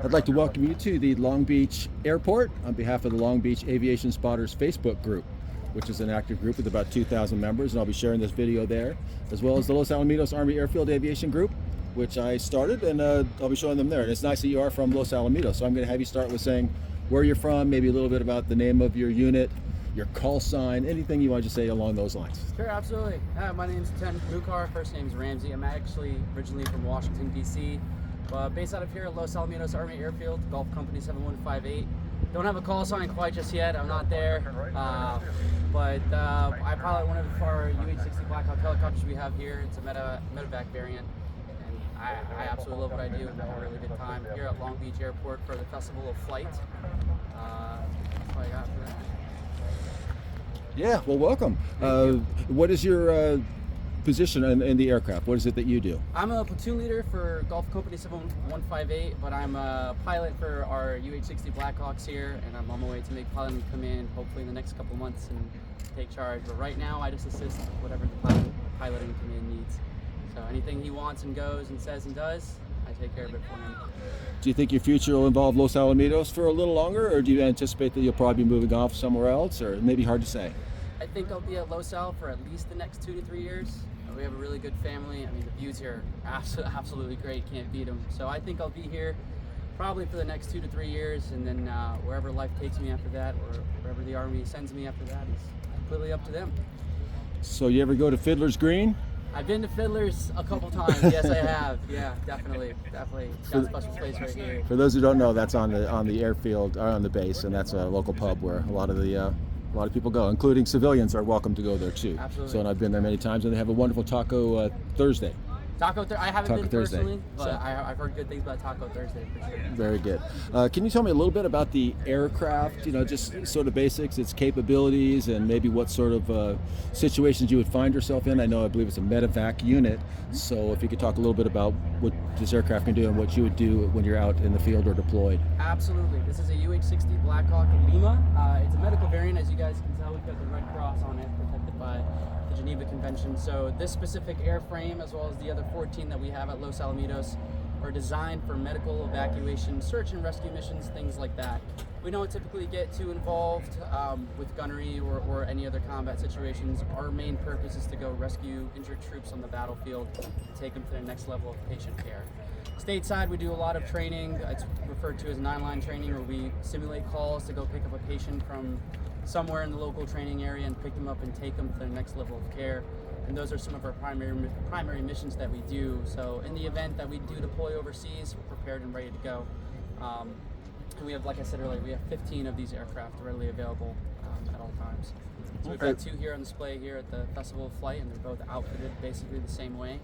I'd like to welcome you to the Long Beach Airport on behalf of the Long Beach Aviation Spotters Facebook group, which is an active group with about 2,000 members, and I'll be sharing this video there, as well as the Los Alamitos Army Airfield Aviation Group, which I started, and I'll be showing them there. And it's nice that you are from Los Alamitos, so I'm going to have you start with saying where you're from, maybe a little bit about the name of your unit, your call sign, anything you want to say along those lines. Sure, absolutely. My name's Lieutenant Mukar. First name's Ramsey. I'm actually originally from Washington, D.C., based out of here at Los Alamitos Army Airfield, Golf Company 7158. Don't have a call sign quite just yet. I'm not there. But I pilot one of our UH-60 Blackhawk helicopters we have here. It's a medevac variant. And I absolutely love what I do and have a really good time here at Long Beach Airport for the Festival of Flight. That's all I got for that. Yeah, well, welcome. What is your position in the aircraft? What is it that you do? I'm a platoon leader for Golf Company 7158, but I'm a pilot for our UH-60 Blackhawks here, and I'm on my way to make piloting command hopefully in the next couple months and take charge. But right now, I just assist whatever the piloting command needs. So anything he wants and goes and says and does, I take care of it for him. Do you think your future will involve Los Alamitos for a little longer, or do you anticipate that you'll probably be moving off somewhere else, or maybe hard to say? I think I'll be at Los Al for at least the next 2 to 3 years. We have a really good family. I mean, the views here are absolutely great. Can't beat them. So I think I'll be here probably for the next 2 to 3 years, and then wherever life takes me after that, or wherever the Army sends me after that, is completely up to them. So you ever go to Fiddler's Green? I've been to Fiddler's a couple times. Yes, I have. Yeah, definitely. Got a special place right here. For those who don't know, that's on the airfield, or on the base, and that's a local pub where a lot of people go, including civilians are welcome to go there too. Absolutely. So, and I've been there many times, and they have a wonderful Taco Thursday. I haven't been Thursday. personally, but So. I've heard good things about Taco Thursday for sure. Very good. Can you tell me a little bit about the aircraft, just sort of basics, its capabilities, and maybe what sort of situations you would find yourself in? I believe it's a medevac unit, so if you could talk a little bit about what this aircraft can do and what you would do when you're out in the field or deployed. Absolutely. This is a UH-60 Blackhawk Lima. It's a medical variant, as you guys can tell. We've got the Red Cross on it, protected by the Geneva Convention. So this specific airframe, as well as the other 14 that we have at Los Alamitos, are designed for medical evacuation, search and rescue missions, things like that. We don't typically get too involved with gunnery or any other combat situations. Our main purpose is to go rescue injured troops on the battlefield and take them to the next level of patient care. Stateside, we do a lot of training. It's referred to as 9-line training, where we simulate calls to go pick up a patient from somewhere in the local training area and pick them up and take them to their next level of care. And those are some of our primary missions that we do. So in the event that we do deploy overseas, we're prepared and ready to go. And we have, like I said earlier, we have 15 of these aircraft readily available at all times. So we've got 2 here on display here at the Festival of Flight, and they're both outfitted basically the same way.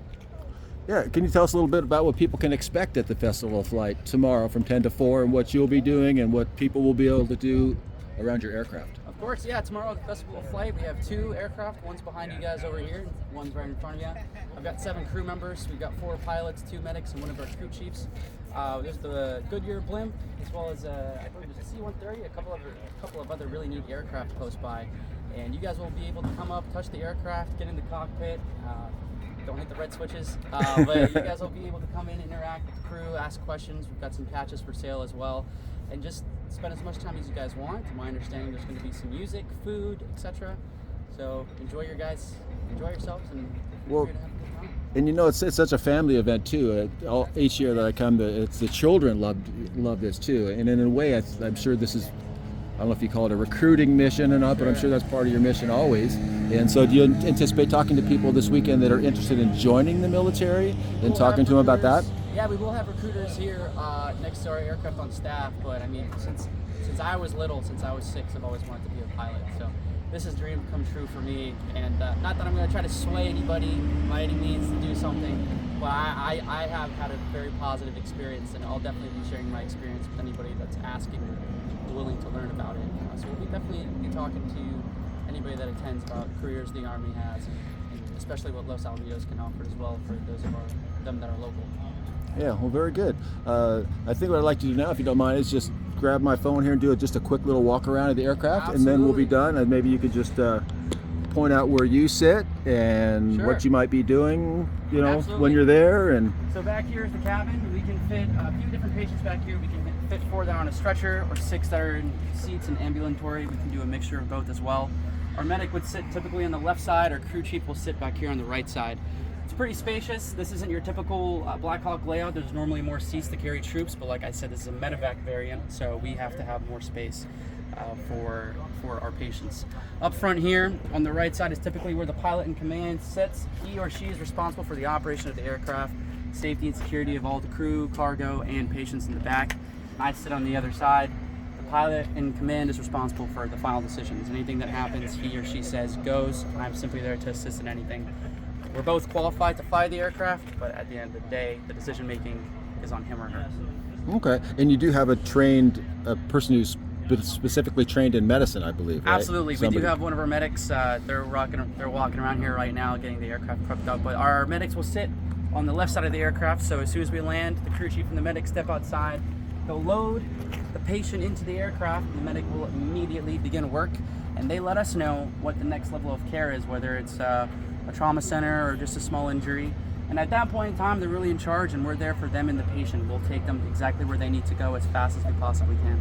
Yeah, can you tell us a little bit about what people can expect at the Festival of Flight tomorrow from 10 to 4, and what you'll be doing and what people will be able to do around your aircraft? Of course, yeah. Tomorrow at the Festival of Flight, we have 2 aircraft. One's behind you guys over here. One's right in front of you. I've got 7 crew members. We've got 4 pilots, 2 medics, and one of our crew chiefs. There's the Goodyear blimp, as well as I believe there's a C-130, a couple of other really neat aircraft close by. And you guys will be able to come up, touch the aircraft, get in the cockpit. Don't hit the red switches, but you guys will be able to come in, interact with the crew, ask questions. We've got some patches for sale as well, and just spend as much time as you guys want. To my understanding, there's going to be some music, food, etc. So enjoy yourselves, and Well, and it's such a family event too. Each year that I come, it's the children love this too, and in a way, I'm sure this is, I don't know if you call it a recruiting mission or not, but I'm sure that's part of your mission always. And so do you anticipate talking to people this weekend that are interested in joining the military and talking to them about that? Yeah, we will have recruiters here next to our aircraft on staff, but I mean, since I was little, since I was 6, I've always wanted to be a pilot. So this is a dream come true for me, and not that I'm going to try to sway anybody by any means to do something, but I have had a very positive experience, and I'll definitely be sharing my experience with anybody that's asking or willing to learn about it. So we'll definitely be talking to anybody that attends about careers the Army has, and especially what Los Alamitos can offer as well for those of them that are local. Yeah, well, very good. I think what I'd like to do now, if you don't mind, is just grab my phone here and do just a quick little walk around of the aircraft. Absolutely. And then we'll be done, and maybe you could just point out where you sit and Sure. what you might be doing, you know, Absolutely. when you're there. And So back here is the cabin. We can fit a few different patients back here. We can fit 4 that are on a stretcher or 6 that are in seats and ambulatory. We can do a mixture of both as well. Our medic would sit typically on the left side. Our crew chief will sit back here on the right side. It's pretty spacious. This isn't your typical Blackhawk layout. There's normally more seats to carry troops, but like I said, this is a medevac variant, so we have to have more space for our patients. Up front here, on the right side, is typically where the pilot in command sits. He or she is responsible for the operation of the aircraft, safety and security of all the crew, cargo, and patients in the back. I sit on the other side. The pilot in command is responsible for the final decisions. Anything that happens, he or she says goes. I'm simply there to assist in anything. We're both qualified to fly the aircraft, but at the end of the day, the decision making is on him or her. okay, and you do have a person who's specifically trained in medicine, I believe, right? Absolutely. We do have one of our medics. They're walking around here right now getting the aircraft prepped up. But our medics will sit on the left side of the aircraft. So as soon as we land, the crew chief and the medic step outside. They'll load the patient into the aircraft. And the medic will immediately begin work. And they let us know what the next level of care is, whether it's a trauma center or just a small injury. And at that point in time, they're really in charge, and we're there for them and the patient. We'll take them exactly where they need to go as fast as we possibly can.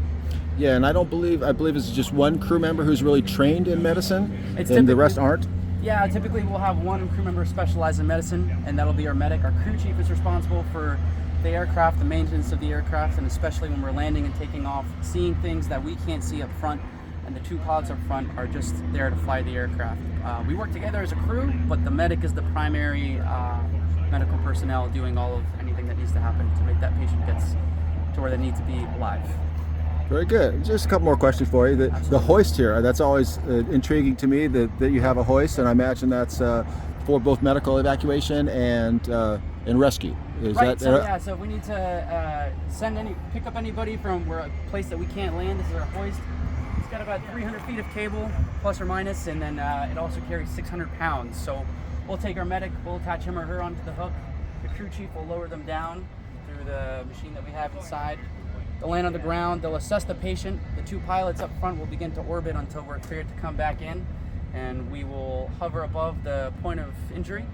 Yeah, and I believe it's just one crew member who's really trained in medicine, and the rest aren't? Yeah, typically we'll have one crew member specialized in medicine, and that'll be our medic. Our crew chief is responsible for the aircraft, the maintenance of the aircraft, and especially when we're landing and taking off, seeing things that we can't see up front. And the 2 pilots up front are just there to fly the aircraft. We work together as a crew, but the medic is the primary medical personnel doing all of anything that needs to happen to make that patient gets to where they need to be alive. Very good. Just a couple more questions for you. The hoist here, that's always intriguing to me that you have a hoist, and I imagine that's for both medical evacuation and rescue. Is right, that, so if we need to pick up anybody from a place that we can't land, this is our hoist. It's got about 300 feet of cable, plus or minus, and then it also carries 600 pounds. So we'll take our medic, we'll attach him or her onto the hook. The crew chief will lower them down through the machine that we have inside. They'll land on the ground, they'll assess the patient. The 2 pilots up front will begin to orbit until we're cleared to come back in. And we will hover above the point of injury,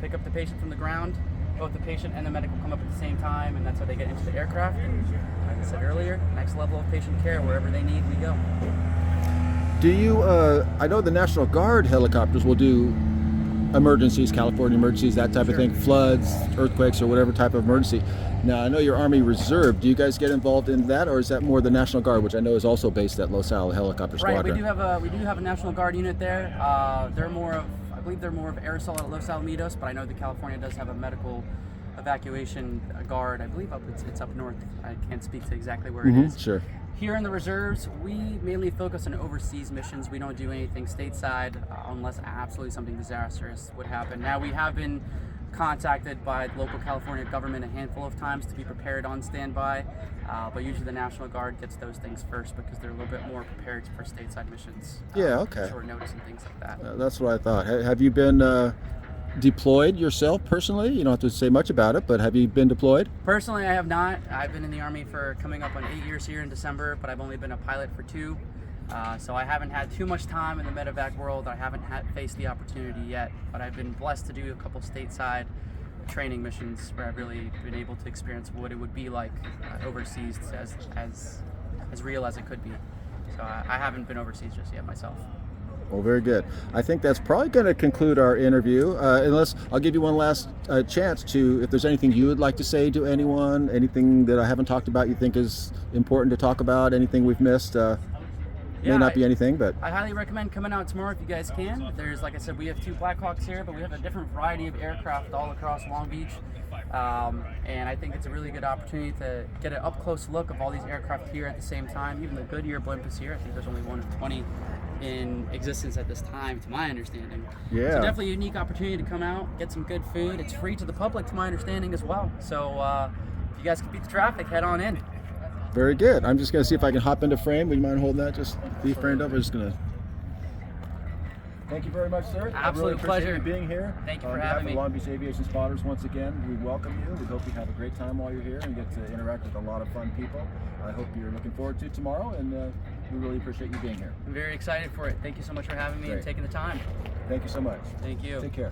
pick up the patient from the ground. Both the patient and the medic will come up at the same time, and that's how they get into the aircraft. And like I said earlier, next level of patient care, wherever they need, we go. Do you, I know the National Guard helicopters will do emergencies, California emergencies, that type of thing, floods, earthquakes, or whatever type of emergency. Now, I know you're Army Reserve. Do you guys get involved in that, or is that more the National Guard, which I know is also based at Los Al Helicopter Squadron? Right, we do have a National Guard unit there. They're more of, I believe they're more of aerosol at Los Alamitos, but I know that California does have a medical evacuation guard. I believe it's up north. I can't speak to exactly where it is. Sure. Here in the reserves, we mainly focus on overseas missions. We don't do anything stateside unless absolutely something disastrous would happen. Now, we have been contacted by the local California government a handful of times to be prepared on standby, but usually the National Guard gets those things first because they're a little bit more prepared for stateside missions. Short notice and things like that. That's what I thought. Have you been deployed yourself personally? You don't have to say much about it, but have you been deployed? Personally, I have not. I've been in the Army for coming up on 8 years here in December, but I've only been a pilot for 2. So I haven't had too much time in the medevac world. I haven't faced the opportunity yet, but I've been blessed to do a couple stateside training missions where I've really been able to experience what it would be like overseas, as real as it could be. So I haven't been overseas just yet myself. Well, very good. I think that's probably going to conclude our interview. Unless I'll give you one last chance to, if there's anything you would like to say to anyone, anything that I haven't talked about you think is important to talk about, anything we've missed. May not be anything, but I highly recommend coming out tomorrow if you guys can. There's, like I said, we have 2 Blackhawks here, but we have a different variety of aircraft all across Long Beach. And I think it's a really good opportunity to get an up-close look of all these aircraft here at the same time. Even the Goodyear blimp is here. I think there's only one of 20 in existence at this time, to my understanding. Yeah. So definitely a unique opportunity to come out, get some good food. It's free to the public, to my understanding, as well. So if you guys can beat the traffic, head on in. Very good. I'm just going to see if I can hop into frame. Would you mind holding that? Just be framed up. We're just going to... Thank you very much, sir. Absolute pleasure. You being here. Thank you for having me. On behalf of the Long Beach Aviation Spotters, once again, we welcome you. We hope you have a great time while you're here and get to interact with a lot of fun people. I hope you're looking forward to tomorrow, and we really appreciate you being here. I'm very excited for it. Thank you so much for having me and taking the time. Thank you so much. Thank you. Take care.